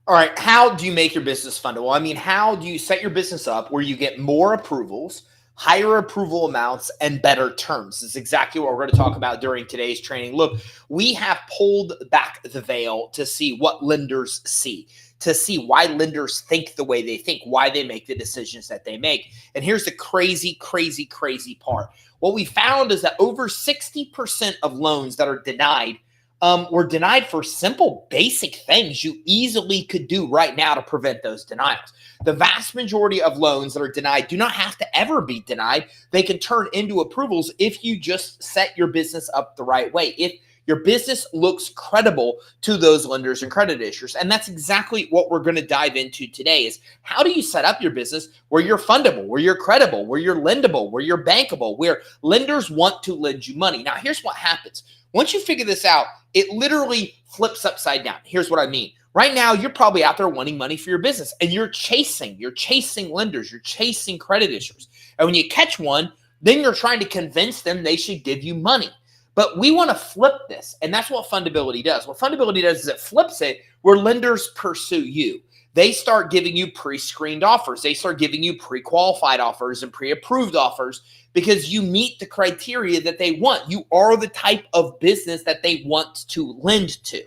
All right, how do you make your business fundable? I mean, how do you set your business up where you get more approvals, higher approval amounts, and better terms? This is exactly what we're going to talk about during today's training. Look, we have pulled back the veil to see what lenders see, to see why lenders think the way they think, why they make the decisions that they make. And here's the crazy, crazy, crazy part. What we found is that over 60% of loans that are denied were denied for simple, basic things you easily could do right now to prevent those denials. The vast majority of loans that are denied do not have to ever be denied. They can turn into approvals if you just set your business up the right way. If your business looks credible to those lenders and credit issuers. And that's exactly what we're going to dive into today is how do you set up your business where you're fundable, where you're credible, where you're lendable, where you're bankable, where lenders want to lend you money. Now, here's what happens. Once you figure this out, it literally flips upside down. Here's what I mean. Right now, you're probably out there wanting money for your business and you're chasing lenders, you're chasing credit issuers. And when you catch one, then you're trying to convince them they should give you money. But we want to flip this, and that's what Fundability does. What Fundability does is it flips it where lenders pursue you. They start giving you pre-screened offers. They start giving you pre-qualified offers and pre-approved offers because you meet the criteria that they want. You are the type of business that they want to lend to.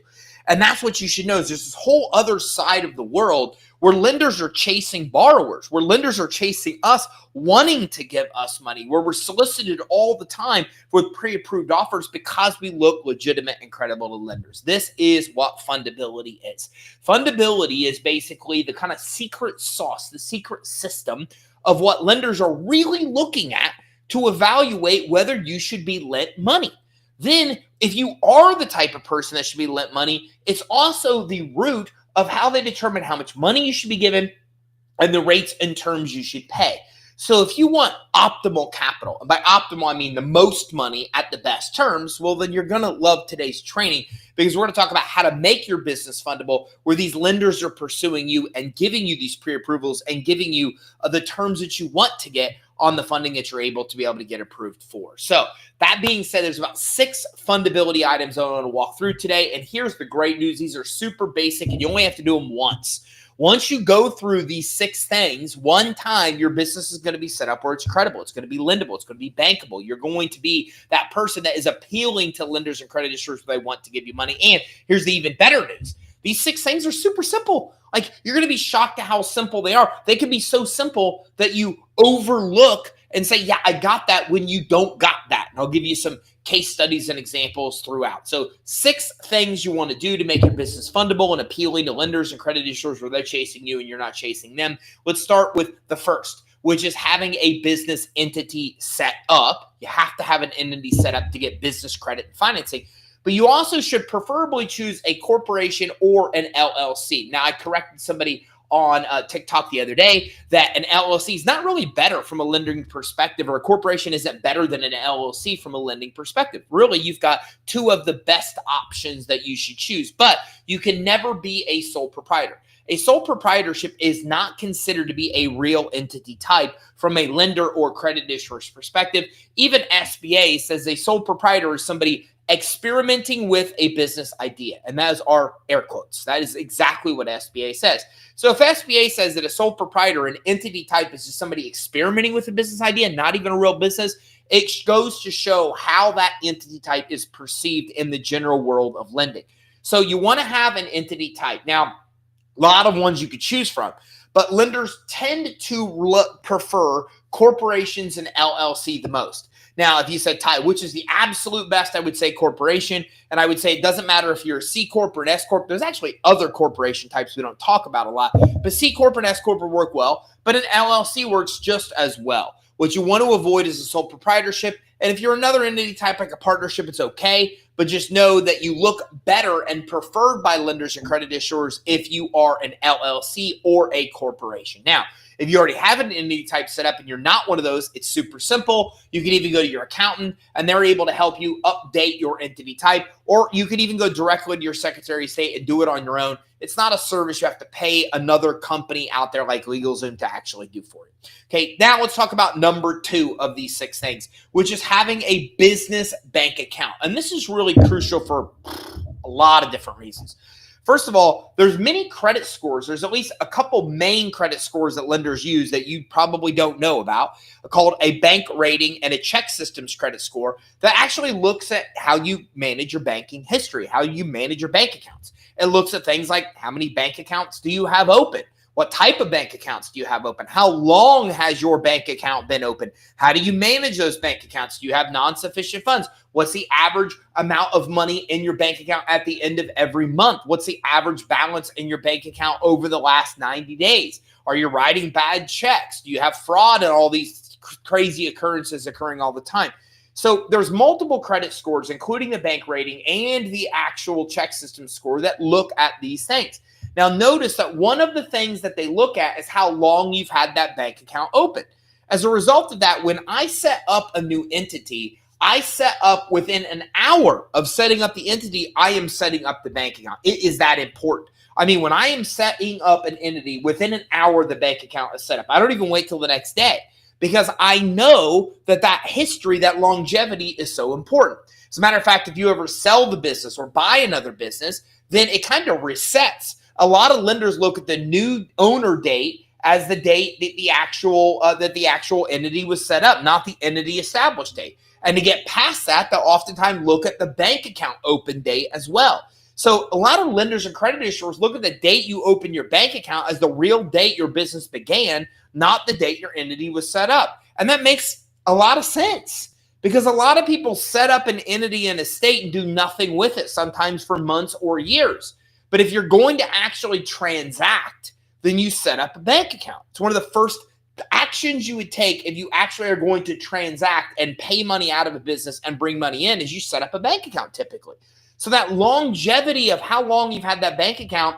And that's what you should know is there's this whole other side of the world where lenders are chasing borrowers, where lenders are chasing us wanting to give us money, where we're solicited all the time with pre-approved offers because we look legitimate and credible to lenders. This is what Fundability is. Fundability is basically the kind of secret sauce, the secret system of what lenders are really looking at to evaluate whether you should be lent money. Then, if you are the type of person that should be lent money, it's also the root of how they determine how much money you should be given and the rates and terms you should pay. So if you want optimal capital, and by optimal, I mean the most money at the best terms, well, then you're going to love today's training because we're going to talk about how to make your business fundable where these lenders are pursuing you and giving you these pre-approvals and giving you the terms that you want to get on the funding that you're able to be able to get approved for. So that being said, there's about 6 fundability items I want to walk through today. And here's the great news. These are super basic and you only have to do them once. Once you go through these 6 things, one time your business is going to be set up where it's credible. It's going to be lendable. It's going to be bankable. You're going to be that person that is appealing to lenders and credit issuers where they want to give you money. And here's the even better news. These 6 things are super simple. Like you're going to be shocked at how simple they are. They can be so simple that you overlook and say, yeah, I got that when you don't got that. And I'll give you some case studies and examples throughout. So 6 things you want to do to make your business fundable and appealing to lenders and credit issuers where they're chasing you and you're not chasing them. Let's start with the first, which is having a business entity set up. You have to have an entity set up to get business credit and financing. But you also should preferably choose a corporation or an LLC. Now, I corrected somebody on TikTok the other day that an LLC is not really better from a lending perspective, or a corporation isn't better than an LLC from a lending perspective. Really, you've got 2 of the best options that you should choose, but you can never be a sole proprietor. A sole proprietorship is not considered to be a real entity type from a lender or credit issuer's perspective. Even SBA says a sole proprietor is somebody experimenting with a business idea. And that is our air quotes. That is exactly what SBA says. So if SBA says that a sole proprietor, an entity type, is just somebody experimenting with a business idea, not even a real business, it goes to show how that entity type is perceived in the general world of lending. So you want to have an entity type. Now, a lot of ones you could choose from, but lenders tend to prefer corporations and LLC the most. Now, if you said, Ty, which is the absolute best, I would say corporation. And I would say it doesn't matter if you're a C Corp or an S Corp. There's actually other corporation types we don't talk about a lot. But C Corp and S Corp will work well. But an LLC works just as well. What you want to avoid is a sole proprietorship. And if you're another entity type like a partnership, it's okay. But just know that you look better and preferred by lenders and credit issuers if you are an LLC or a corporation. Now, if you already have an entity type set up and you're not one of those, it's super simple. You can even go to your accountant and they're able to help you update your entity type, or you can even go directly to your Secretary of State and do it on your own. It's not a service you have to pay another company out there like LegalZoom to actually do for you. Okay, now let's talk about number 2 of these 6 things, which is having a business bank account. And this is really crucial for a lot of different reasons. First of all, there's many credit scores. There's at least a couple main credit scores that lenders use that you probably don't know about, called a bank rating and a check systems credit score that actually looks at how you manage your banking history, how you manage your bank accounts. It looks at things like how many bank accounts do you have open? What type of bank accounts do you have open? How long has your bank account been open? How do you manage those bank accounts? Do you have non-sufficient funds? What's the average amount of money in your bank account at the end of every month? What's the average balance in your bank account over the last 90 days? Are you writing bad checks? Do you have fraud and all these crazy occurrences occurring all the time? So there's multiple credit scores, including the bank rating and the actual check system score, that look at these things. Now, notice that one of the things that they look at is how long you've had that bank account open. As a result of that, when I set up a new entity, I set up within an hour of setting up the entity, I am setting up the bank account. It is that important. I mean, when I am setting up an entity, within an hour, the bank account is set up. I don't even wait till the next day because I know that that history, that longevity is so important. As a matter of fact, if you ever sell the business or buy another business, then it kind of resets. A lot of lenders look at the new owner date as the date that the actual entity was set up, not the entity established date. And to get past that, they'll oftentimes look at the bank account open date as well. So a lot of lenders and credit issuers look at the date you open your bank account as the real date your business began, not the date your entity was set up. And that makes a lot of sense because a lot of people set up an entity in a state and do nothing with it, sometimes for months or years. But if you're going to actually transact, then you set up a bank account. It's one of the first actions you would take if you actually are going to transact and pay money out of a business and bring money in is you set up a bank account typically. So that longevity of how long you've had that bank account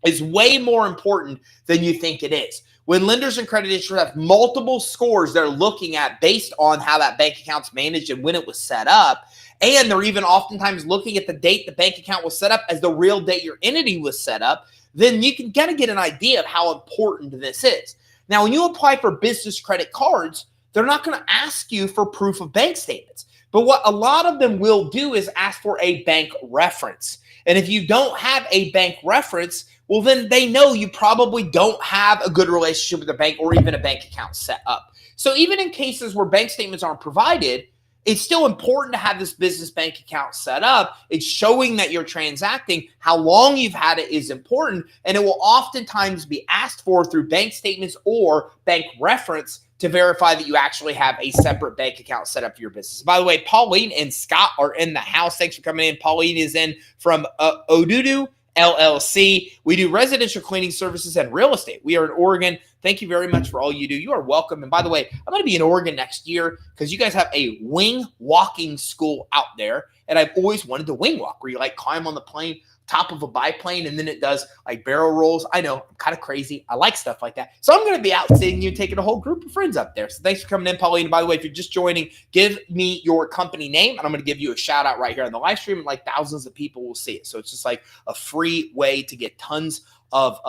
is way more important than you think it is. When lenders and credit issuers have multiple scores they're looking at based on how that bank account's managed and when it was set up, and they're even oftentimes looking at the date the bank account was set up as the real date your entity was set up, then you can kind of get an idea of how important this is. Now, when you apply for business credit cards, they're not going to ask you for proof of bank statements. But what a lot of them will do is ask for a bank reference. And if you don't have a bank reference, well, then they know you probably don't have a good relationship with the bank or even a bank account set up. So even in cases where bank statements aren't provided, it's still important to have this business bank account set up. It's showing that you're transacting. How long you've had it is important, and it will oftentimes be asked for through bank statements or bank reference to verify that you actually have a separate bank account set up for your business. By the way, Pauline and Scott are in the house. Thanks for coming in. Pauline is in from Odudu LLC. We do residential cleaning services and real estate. We are in Oregon. Thank you very much for all you do. You are welcome. And by the way, I'm going to be in Oregon next year because you guys have a wing walking school out there. And I've always wanted to wing walk where you like climb on the plane, top of a biplane, and then it does like barrel rolls. I know, I'm kind of crazy. I like stuff like that. So I'm going to be out seeing you, taking a whole group of friends up there. So thanks for coming in, Pauline. By the way, if you're just joining, give me your company name, and I'm going to give you a shout out right here on the live stream, and like thousands of people will see it. So it's just like a free way to get tons of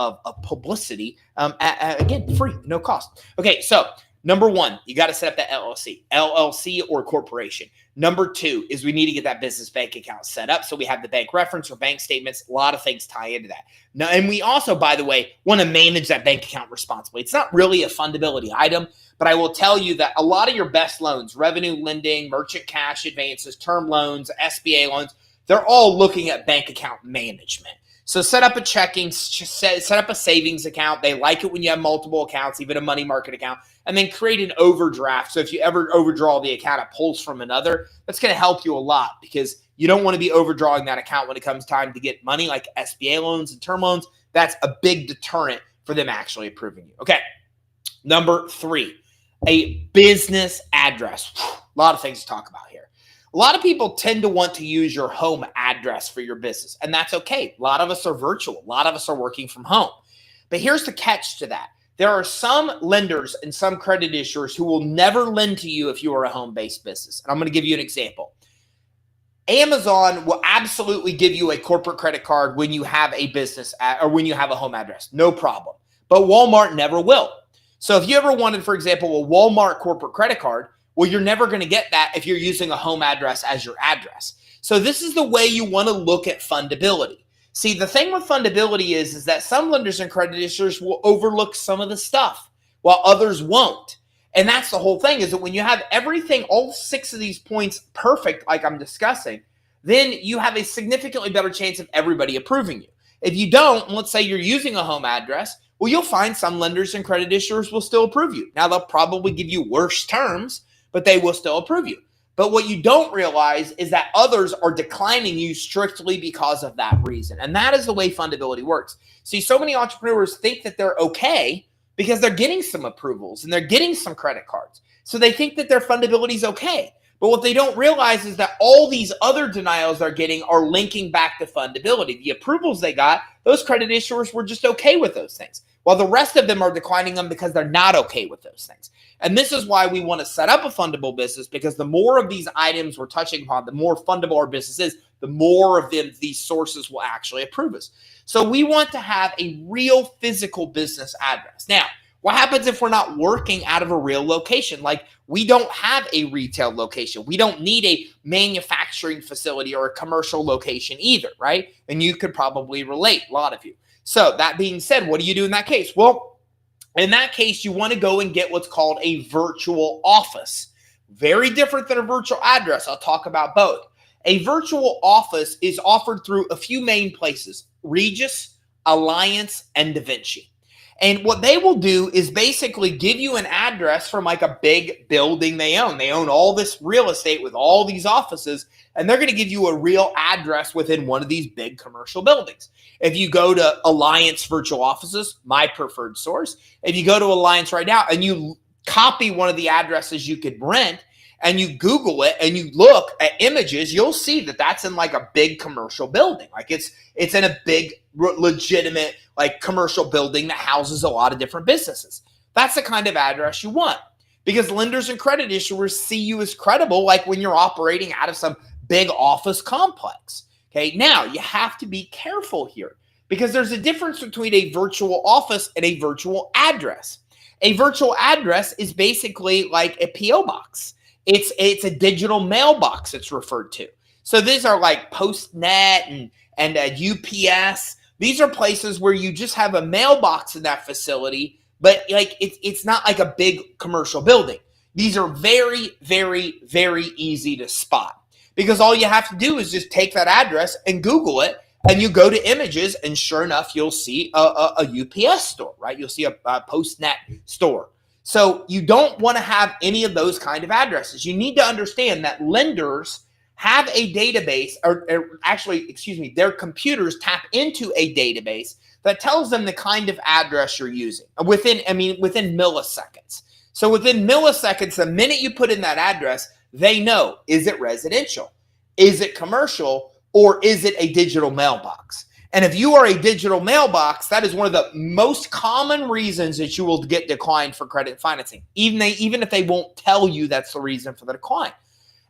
publicity. Again, free, no cost. Okay, so number one, you got to set up that LLC or corporation. Number two is we need to get that business bank account set up so we have the bank reference or bank statements. A lot of things tie into that. Now, and we also, by the way, want to manage that bank account responsibly. It's not really a fundability item, but I will tell you that a lot of your best loans, revenue lending, merchant cash advances, term loans, SBA loans, they're all looking at bank account management. So set up a checking, set up a savings account. They like it when you have multiple accounts, even a money market account, and then create an overdraft. So if you ever overdraw the account, it pulls from another. That's going to help you a lot because you don't want to be overdrawing that account when it comes time to get money like SBA loans and term loans. That's a big deterrent for them actually approving you. Okay. Number three, a business address. A lot of things to talk about here. A lot of people tend to want to use your home address for your business, and that's okay. A lot of us are virtual. A lot of us are working from home. But here's the catch to that. There are some lenders and some credit issuers who will never lend to you if you are a home-based business. And I'm going to give you an example. Amazon will absolutely give you a corporate credit card when you have a business or when you have a home address. No problem. But Walmart never will. So if you ever wanted, for example, a Walmart corporate credit card, well, you're never going to get that if you're using a home address as your address. So this is the way you want to look at fundability. See, the thing with fundability is that some lenders and credit issuers will overlook some of the stuff while others won't. And that's the whole thing, is that when you have everything, all 6 of these points perfect, like I'm discussing, then you have a significantly better chance of everybody approving you. If you don't, and let's say you're using a home address, well, you'll find some lenders and credit issuers will still approve you. Now, they'll probably give you worse terms, but they will still approve you. But what you don't realize is that others are declining you strictly because of that reason. And that is the way fundability works. See, so many entrepreneurs think that they're okay because they're getting some approvals and they're getting some credit cards. So they think that their fundability is okay. But what they don't realize is that all these other denials they're getting are linking back to fundability. The approvals they got, those credit issuers were just okay with those things, while the rest of them are declining them because they're not okay with those things. And this is why we want to set up a fundable business, because the more of these items we're touching upon, the more fundable our business is, the more of them these sources will actually approve us. So we want to have a real physical business address. Now, what happens if we're not working out of a real location? Like, we don't have a retail location. We don't need a manufacturing facility or a commercial location either, right? And you could probably relate, a lot of you. So that being said, what do you do in that case? Well, in that case, you want to go and get what's called a virtual office. Very different than a virtual address. I'll talk about both. A virtual office is offered through a few main places: Regus, Alliance, and DaVinci. And what they will do is basically give you an address from like a big building they own. They own all this real estate with all these offices, and they're going to give you a real address within one of these big commercial buildings. If you go to Alliance Virtual Offices, my preferred source, if you go to Alliance right now and you copy one of the addresses you could rent and you Google it and you look at images, you'll see that that's in like a big commercial building. Like it's in a big, legitimate, like commercial building that houses a lot of different businesses. That's the kind of address you want, because lenders and credit issuers see you as credible, like when you're operating out of some big office complex. Okay, now you have to be careful here, because there's a difference between a virtual office and a virtual address. A virtual address is basically like a P.O. box. It's a digital mailbox, it's referred to. So these are like Postnet and UPS. These are places where you just have a mailbox in that facility, but like it's not like a big commercial building. These are very, very, very easy to spot, because all you have to do is just take that address and Google it, and you go to images, and sure enough, you'll see a UPS store, right? You'll see a Postnet store. So you don't want to have any of those kind of addresses. You need to understand that lenders have a database, or actually, their computers tap into a database that tells them the kind of address you're using within milliseconds. So within milliseconds, the minute you put in that address, they know, is it residential? Is it commercial? Or is it a digital mailbox? And if you are a digital mailbox, that is one of the most common reasons that you will get declined for credit financing, even if they won't tell you that's the reason for the decline.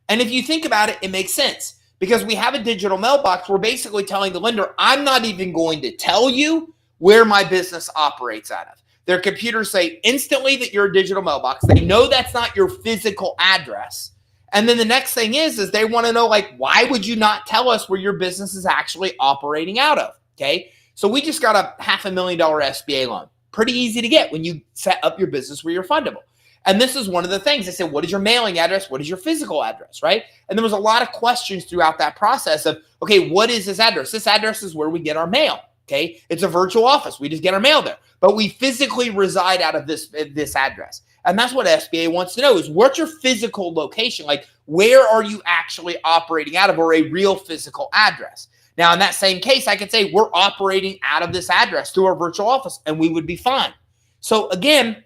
And if you think about it, it makes sense, because we have a digital mailbox. We're basically telling the lender, I'm not even going to tell you where my business operates out of. Their computers say instantly that you're a digital mailbox. They know that's not your physical address. And then the next thing is they want to know, like, why would you not tell us where your business is actually operating out of? Okay. So we just got a $500,000 SBA loan. Pretty easy to get when you set up your business where you're fundable. And this is one of the things. They said, what is your mailing address? What is your physical address, right? And there was a lot of questions throughout that process of, okay, what is this address? This address is where we get our mail, okay? It's a virtual office. We just get our mail there. But we physically reside out of this address. And that's what SBA wants to know, is what's your physical location? Like, where are you actually operating out of, or a real physical address? Now, in that same case, I could say we're operating out of this address through our virtual office, and we would be fine. So again,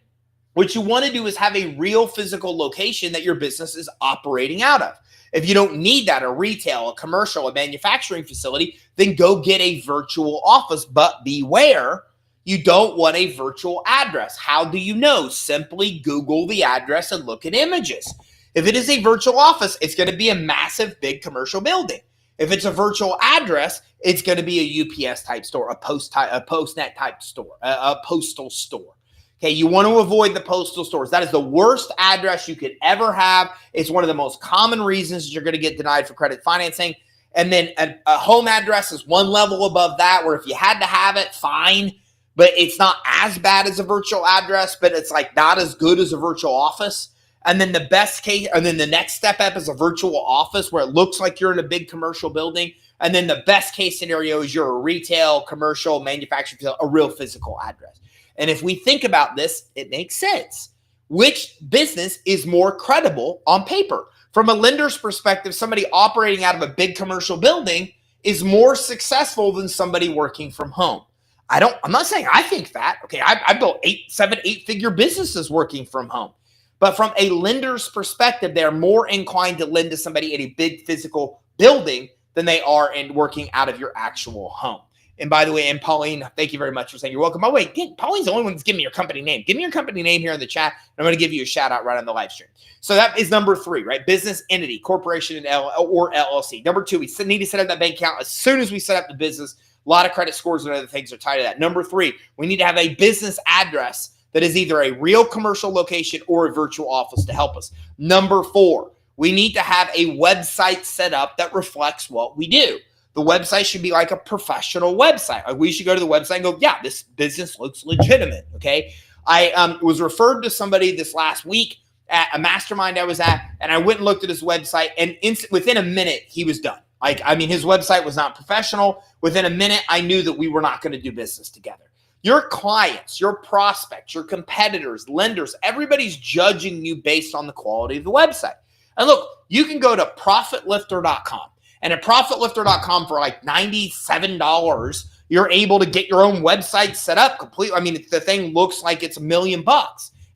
what you want to do is have a real physical location that your business is operating out of. If you don't need that, a retail, a commercial, a manufacturing facility, then go get a virtual office. But beware, you don't want a virtual address. How do you know? Simply Google the address and look at images. If it is a virtual office, it's going to be a massive, big commercial building. If it's a virtual address, it's going to be a UPS type store, a Postnet type store, a postal store. Okay, you want to avoid the postal stores. That is the worst address you could ever have. It's one of the most common reasons you're going to get denied for credit financing. And then a home address is one level above that, where if you had to have it, fine. But it's not as bad as a virtual address, but it's like not as good as a virtual office. And then the best case, and then the next step up is a virtual office where it looks like you're in a big commercial building. And then the best case scenario is you're a retail, commercial, manufacturing, a real physical address. And if we think about this, it makes sense. Which business is more credible on paper? From a lender's perspective, somebody operating out of a big commercial building is more successful than somebody working from home. I'm not saying I think that. Okay, I built 8-figure businesses working from home. But from a lender's perspective, they're more inclined to lend to somebody in a big physical building than they are in working out of your actual home. And by the way, and Pauline, thank you very much for saying you're welcome. Oh, wait, Pauline's the only one that's giving me your company name. Give me your company name here in the chat, and I'm going to give you a shout out right on the live stream. So that is number 3, right? Business entity, corporation, or LLC. Number 2, we need to set up that bank account as soon as we set up the business. A lot of credit scores and other things are tied to that. Number 3, we need to have a business address that is either a real commercial location or a virtual office to help us. Number 4, we need to have a website set up that reflects what we do. The website should be like a professional website. Like we should go to the website and go, yeah, this business looks legitimate, okay? I was referred to somebody this last week at a mastermind I was at, and I went and looked at his website, and within a minute, he was done. His website was not professional. Within a minute, I knew that we were not going to do business together. Your clients, your prospects, your competitors, lenders, everybody's judging you based on the quality of the website. And look, you can go to profitlifter.com. And at profitlifter.com for like $97, you're able to get your own website set up completely. I mean, the thing looks like it's $1 million.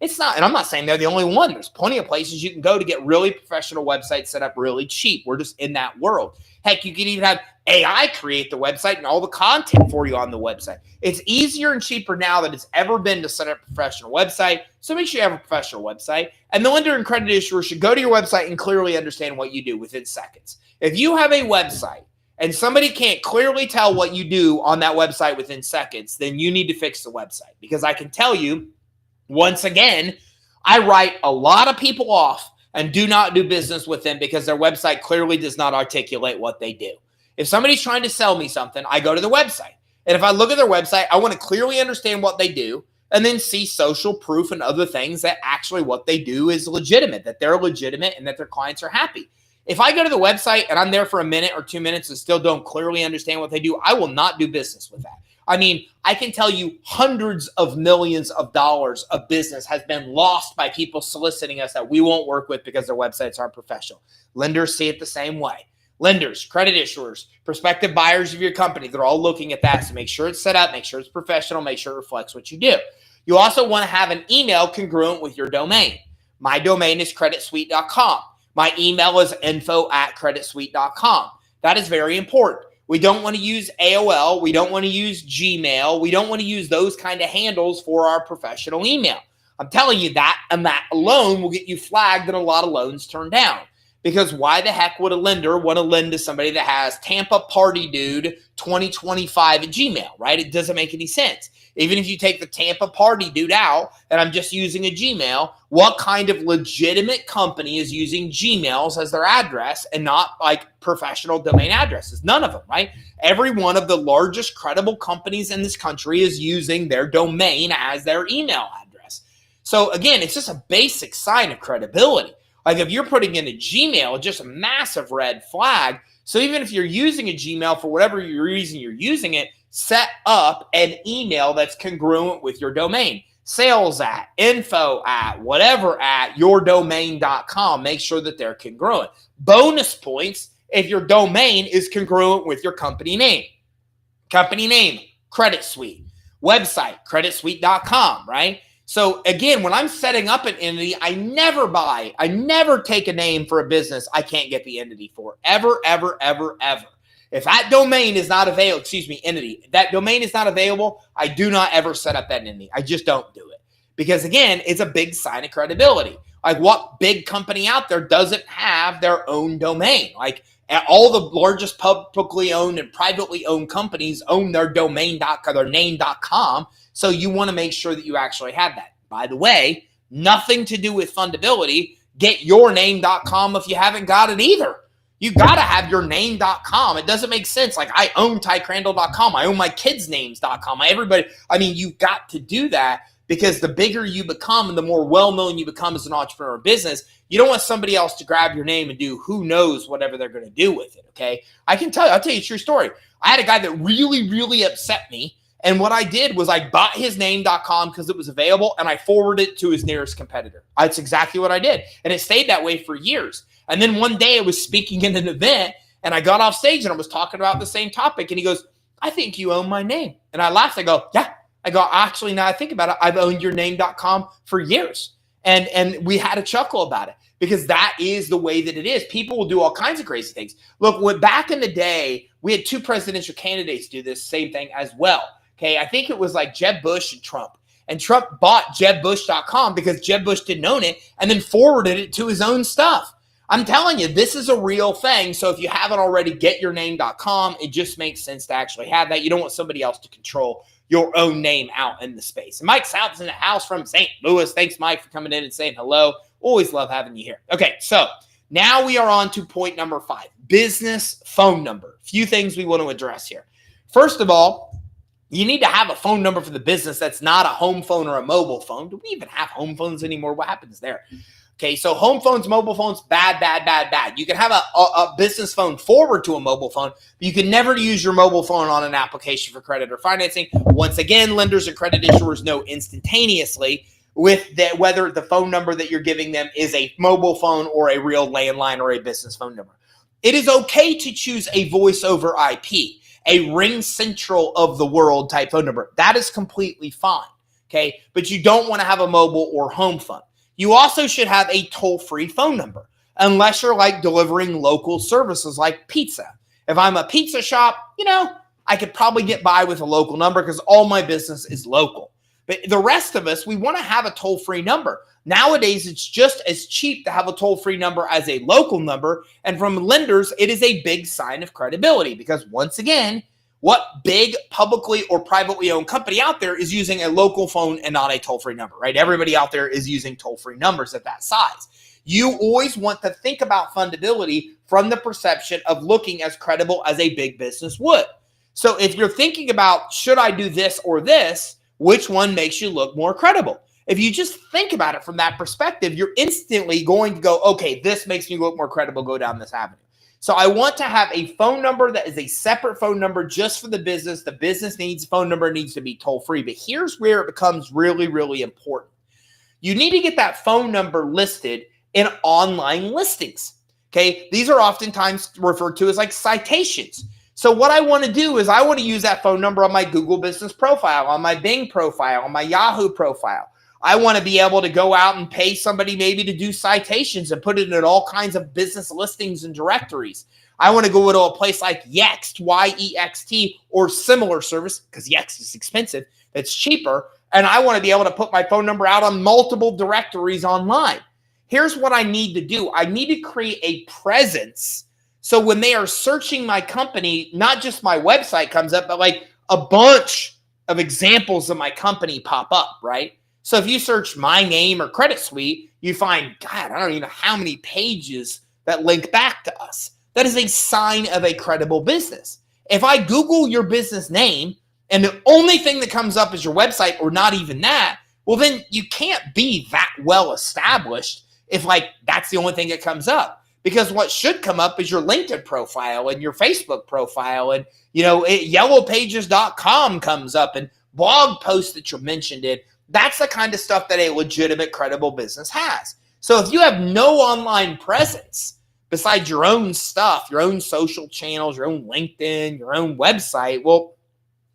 It's not, and I'm not saying they're the only one. There's plenty of places you can go to get really professional websites set up really cheap. We're just in that world. Heck, you can even have AI create the website and all the content for you on the website. It's easier and cheaper now than it's ever been to set up a professional website. So make sure you have a professional website. And the lender and credit issuer should go to your website and clearly understand what you do within seconds. If you have a website and somebody can't clearly tell what you do on that website within seconds, then you need to fix the website. Because I can tell you, once again, I write a lot of people off and do not do business with them because their website clearly does not articulate what they do. If somebody's trying to sell me something, I go to the website. And if I look at their website, I want to clearly understand what they do and then see social proof and other things that actually what they do is legitimate, that they're legitimate and that their clients are happy. If I go to the website and I'm there for a minute or 2 minutes and still don't clearly understand what they do, I will not do business with that. I mean, I can tell you hundreds of millions of dollars of business has been lost by people soliciting us that we won't work with because their websites aren't professional. Lenders see it the same way. Lenders, credit issuers, prospective buyers of your company, they're all looking at that. So make sure it's set up, make sure it's professional, make sure it reflects what you do. You also want to have an email congruent with your domain. My domain is creditsuite.com. My email is info@creditsuite.com. That is very important. We don't want to use AOL. We don't want to use Gmail. We don't want to use those kind of handles for our professional email. I'm telling you that, and that alone will get you flagged and a lot of loans turned down. Because why the heck would a lender want to lend to somebody that has Tampa Party Dude 2025 at Gmail, right? It doesn't make any sense. Even if you take the Tampa Party Dude out and I'm just using a Gmail, what kind of legitimate company is using Gmails as their address and not like professional domain addresses? None of them, right? Every one of the largest credible companies in this country is using their domain as their email address. So again, it's just a basic sign of credibility. Like if you're putting in a Gmail, just a massive red flag. So even if you're using a Gmail for whatever reason you're using it, set up an email that's congruent with your domain. Sales at, info at, whatever at yourdomain.com. Make sure that they're congruent. Bonus points if your domain is congruent with your company name. Company name, Credit Suite. Website, creditsuite.com, right? So again, when I'm setting up an entity, I never take a name for a business I can't get the entity for. Ever, ever, ever, ever. If that domain is not available, entity, if that domain is not available, I do not ever set up that entity. I just don't do it. Because again, it's a big sign of credibility. Like what big company out there doesn't have their own domain? Like all the largest publicly owned and privately owned companies own their domain.com, their name.com. So you want to make sure that you actually have that. By the way, nothing to do with Fundability. Get yourname.com if you haven't got it either. You got to have your name.com. It doesn't make sense. Like, I own tycrandall.com. I own my kids' names.com. You've got to do that, because the bigger you become and the more well-known you become as an entrepreneur business, you don't want somebody else to grab your name and do who knows whatever they're going to do with it, okay? I'll tell you a true story. I had a guy that really, really upset me, and what I did was I bought his name.com because it was available, and I forwarded it to his nearest competitor. That's exactly what I did, and it stayed that way for years. And then one day I was speaking in an event, and I got off stage, and I was talking about the same topic, and he goes, "I think you own my name." And I laughed. I go, "Yeah." I go, "Actually, now I think about it, I've owned your name.com for years." And we had a chuckle about it, because that is the way that it is. People will do all kinds of crazy things. Look, back in the day, we had 2 presidential candidates do this same thing as well. Okay, I think it was like Jeb Bush and Trump. And Trump bought JebBush.com because Jeb Bush didn't own it, and then forwarded it to his own stuff. I'm telling you, this is a real thing. So if you haven't already, get your name.com. It just makes sense to actually have that. You don't want somebody else to control your own name out in the space. And Mike South's in the house from St. Louis. Thanks, Mike, for coming in and saying hello. Always love having you here. Okay, so now we are on to point number 5, business phone number. Few things we want to address here. First of all, you need to have a phone number for the business that's not a home phone or a mobile phone. Do we even have home phones anymore? What happens there? Okay, so home phones, mobile phones, bad. You can have a business phone forward to a mobile phone, but you can never use your mobile phone on an application for credit or financing. Once again, lenders and credit issuers know instantaneously whether the phone number that you're giving them is a mobile phone or a real landline or a business phone number. It is okay to choose a voice over IP, a Ring Central of the world type phone number. That is completely fine, okay? But you don't want to have a mobile or home phone. You also should have a toll-free phone number, unless you're like delivering local services like pizza. If I'm a pizza shop, I could probably get by with a local number because all my business is local. But the rest of us, we want to have a toll-free number. Nowadays, it's just as cheap to have a toll-free number as a local number. And from lenders, it is a big sign of credibility, because once again, what big publicly or privately owned company out there is using a local phone and not a toll-free number, right? Everybody out there is using toll-free numbers at that size. You always want to think about fundability from the perception of looking as credible as a big business would. So if you're thinking about, should I do this or this, which one makes you look more credible? If you just think about it from that perspective, you're instantly going to go, okay, this makes me look more credible, go down this avenue. So I want to have a phone number that is a separate phone number just for the business. The business needs a phone number, needs to be toll-free. But here's where it becomes really, really important. You need to get that phone number listed in online listings, okay? These are oftentimes referred to as like citations. So what I want to do is I want to use that phone number on my Google business profile, on my Bing profile, on my Yahoo profile. I want to be able to go out and pay somebody maybe to do citations and put it in all kinds of business listings and directories. I want to go to a place like Yext, Y-E-X-T, or similar service, because Yext is expensive, that's cheaper, and I want to be able to put my phone number out on multiple directories online. Here's what I need to do. I need to create a presence so when they are searching my company, not just my website comes up, but like a bunch of examples of my company pop up, right? So if you search my name or Credit Suite, you find, God, I don't even know how many pages that link back to us. That is a sign of a credible business. If I Google your business name and the only thing that comes up is your website, or not even that, well, then you can't be that well established if like that's the only thing that comes up. Because what should come up is your LinkedIn profile and your Facebook profile, and yellowpages.com comes up, and blog posts that you're mentioned in. That's the kind of stuff that a legitimate, credible business has. So if you have no online presence besides your own stuff, your own social channels, your own LinkedIn, your own website, well,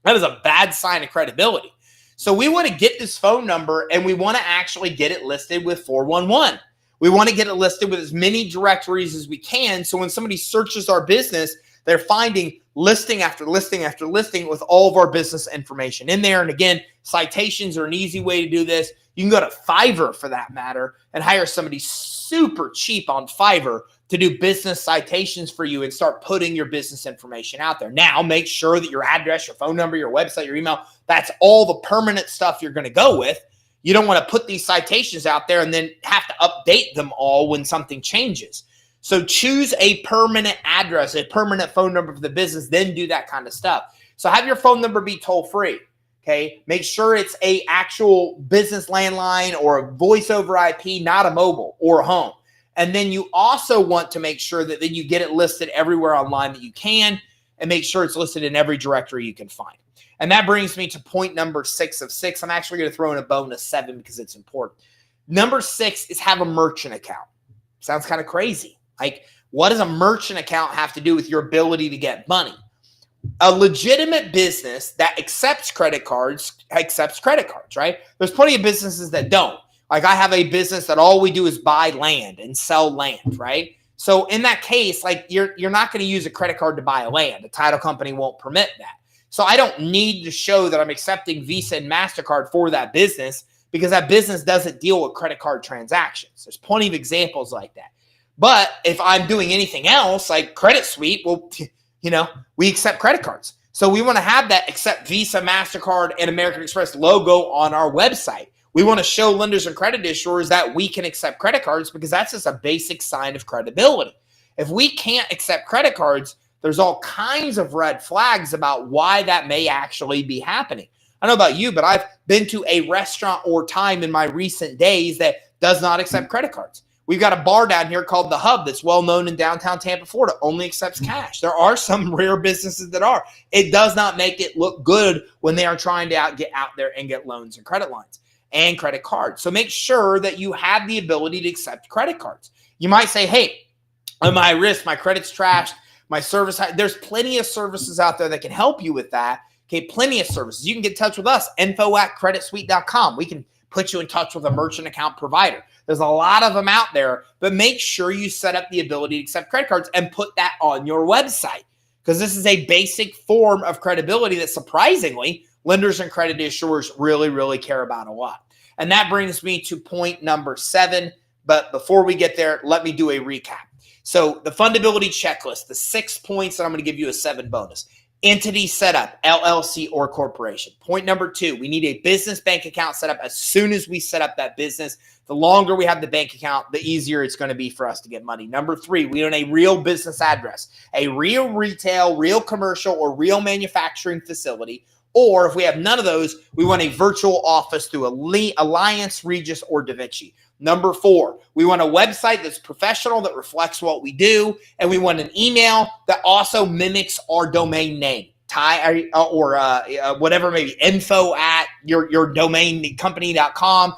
that is a bad sign of credibility. So we want to get this phone number, and we want to actually get it listed with 411. We want to get it listed with as many directories as we can, so when somebody searches our business, they're finding listing after listing after listing with all of our business information in there. And again, citations are an easy way to do this. You can go to Fiverr for that matter and hire somebody super cheap on Fiverr to do business citations for you and start putting your business information out there. Now, make sure that your address, your phone number, your website, your email, that's all the permanent stuff you're going to go with. You don't want to put these citations out there and then have to update them all when something changes. So choose a permanent address, a permanent phone number for the business, then do that kind of stuff. So have your phone number be toll free. Okay, make sure it's a actual business landline or a voice over IP, not a mobile or a home. And then you also want to make sure that then you get it listed everywhere online that you can, and make sure it's listed in every directory you can find. And that brings me to point number 6 of 6. I'm actually going to throw in a bonus 7 because it's important. Number 6 is have a merchant account. Sounds kind of crazy. Like, what does a merchant account have to do with your ability to get money? A legitimate business that accepts credit cards, right? There's plenty of businesses that don't. Like, I have a business that all we do is buy land and sell land, right? So in that case, like, you're not going to use a credit card to buy a land. The title company won't permit that. So I don't need to show that I'm accepting Visa and MasterCard for that business because that business doesn't deal with credit card transactions. There's plenty of examples like that. But if I'm doing anything else, like Credit Suite, well, we accept credit cards. So we want to have that accept Visa, MasterCard, and American Express logo on our website. We want to show lenders and credit issuers that we can accept credit cards because that's just a basic sign of credibility. If we can't accept credit cards, there's all kinds of red flags about why that may actually be happening. I don't know about you, but I've been to a restaurant or time in my recent days that does not accept credit cards. We've got a bar down here called The Hub that's well known in downtown Tampa, Florida, only accepts cash. There are some rare businesses that are. It does not make it look good when they are trying to get out there and get loans and credit lines and credit cards. So make sure that you have the ability to accept credit cards. You might say, hey, am I at risk? My credit's trashed. My service, there's plenty of services out there that can help you with that. Okay, plenty of services. You can get in touch with us, info@creditsuite.com. We can put you in touch with a merchant account provider. There's a lot of them out there, but make sure you set up the ability to accept credit cards and put that on your website because this is a basic form of credibility that surprisingly lenders and credit issuers really, really care about a lot. And that brings me to point number 7. But before we get there, let me do a recap. So the fundability checklist, the 6 points that I'm going to give you a 7 bonus. Entity setup, LLC or corporation. Point number 2, we need a business bank account set up as soon as we set up that business. The longer we have the bank account, the easier it's going to be for us to get money. Number 3, we want a real business address, a real retail, real commercial, or real manufacturing facility. Or if we have none of those, we want a virtual office through Alliance, Regis, or DaVinci. Number 4, we want a website that's professional, that reflects what we do, and we want an email that also mimics our domain name. Whatever, maybe info at your domain company.com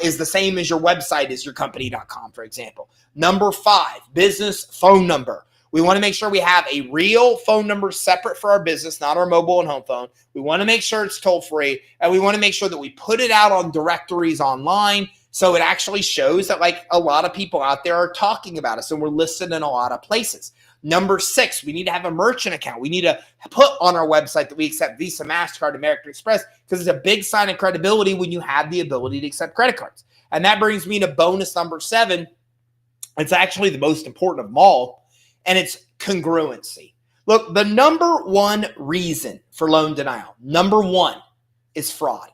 is the same as your website is your company.com, for example. Number 5, business phone number. We want to make sure we have a real phone number separate for our business, not our mobile and home phone. We want to make sure it's toll free, and we want to make sure that we put it out on directories online so it actually shows that like a lot of people out there are talking about us and we're listed in a lot of places. Number 6, we need to have a merchant account. We need to put on our website that we accept Visa, MasterCard, American Express because it's a big sign of credibility when you have the ability to accept credit cards. And that brings me to bonus number 7. It's actually the most important of them all, and it's congruency. Look, the number 1 reason for loan denial, number 1, is fraud.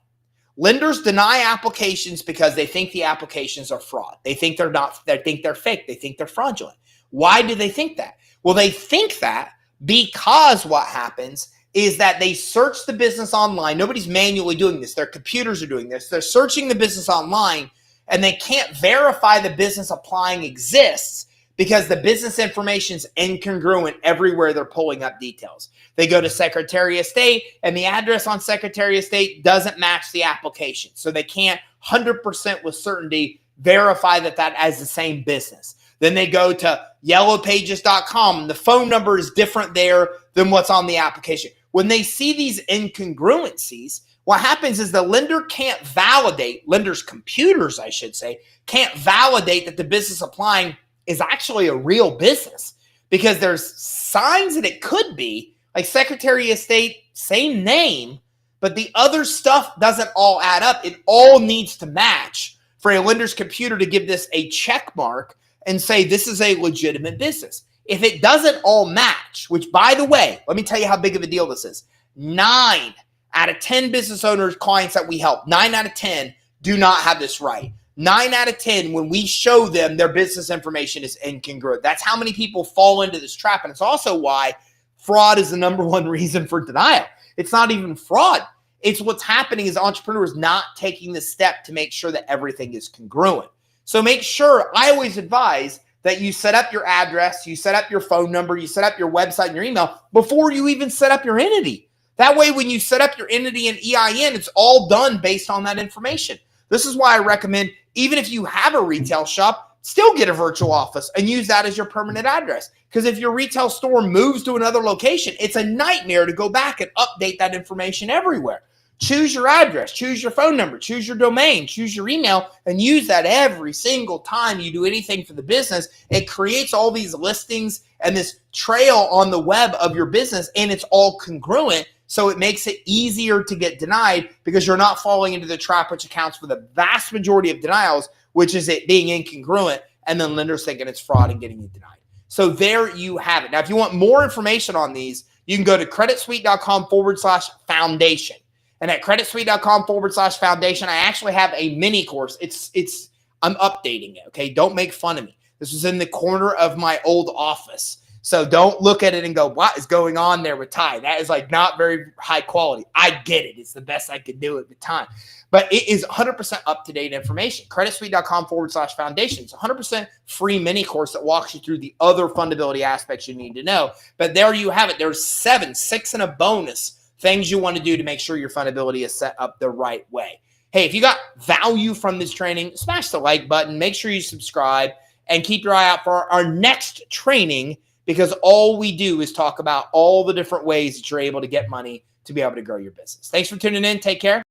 Lenders deny applications because they think the applications are fraud. They think they're not, they think they're fake. They think they're fraudulent. Why do they think that? Well, they think that because what happens is that they search the business online. Nobody's manually doing this. Their computers are doing this. They're searching the business online and they can't verify the business applying exists because the business information is incongruent everywhere they're pulling up details. They go to Secretary of State and the address on Secretary of State doesn't match the application. So they can't 100% with certainty verify that as the same business. Then they go to yellowpages.com. The phone number is different there than what's on the application. When they see these incongruencies, what happens is the lender can't validate, lender's computers, I should say, can't validate that the business applying is actually a real business because there's signs that it could be, like Secretary of State, same name, but the other stuff doesn't all add up. It all needs to match for a lender's computer to give this a check mark and say this is a legitimate business. If it doesn't all match, which by the way, let me tell you how big of a deal this is. 9 out of 10 business owners, clients that we help, 9 out of 10 do not have this right. 9 out of 10, when we show them their business information is incongruent. That's how many people fall into this trap. And it's also why fraud is the number one reason for denial. It's not even fraud. It's what's happening is entrepreneurs not taking the step to make sure that everything is congruent. So make sure, I always advise that you set up your address, you set up your phone number, you set up your website and your email before you even set up your entity. That way, when you set up your entity and EIN, it's all done based on that information. This is why I recommend, even if you have a retail shop, still get a virtual office and use that as your permanent address. Because if your retail store moves to another location, it's a nightmare to go back and update that information everywhere. Choose your address, choose your phone number, choose your domain, choose your email, and use that every single time you do anything for the business. It creates all these listings and this trail on the web of your business, and it's all congruent. So it makes it easier to get denied because you're not falling into the trap, which accounts for the vast majority of denials, which is it being incongruent and then lenders thinking it's fraud and getting you denied. So there you have it. Now, if you want more information on these, you can go to creditsuite.com/foundation. And at creditsuite.com/foundation, I actually have a mini course. I'm updating it. Okay. Don't make fun of me. This was in the corner of my old office. So don't look at it and go, what is going on there with Ty? That is like not very high quality. I get it. It's the best I could do at the time. But it is 100% up-to-date information. creditsuite.com/foundation. It's a 100% free mini course that walks you through the other fundability aspects you need to know. But there you have it. There's 6 and a bonus things you want to do to make sure your fundability is set up the right way. Hey, if you got value from this training, smash the like button. Make sure you subscribe and keep your eye out for our next training, because all we do is talk about all the different ways that you're able to get money to be able to grow your business. Thanks for tuning in. Take care.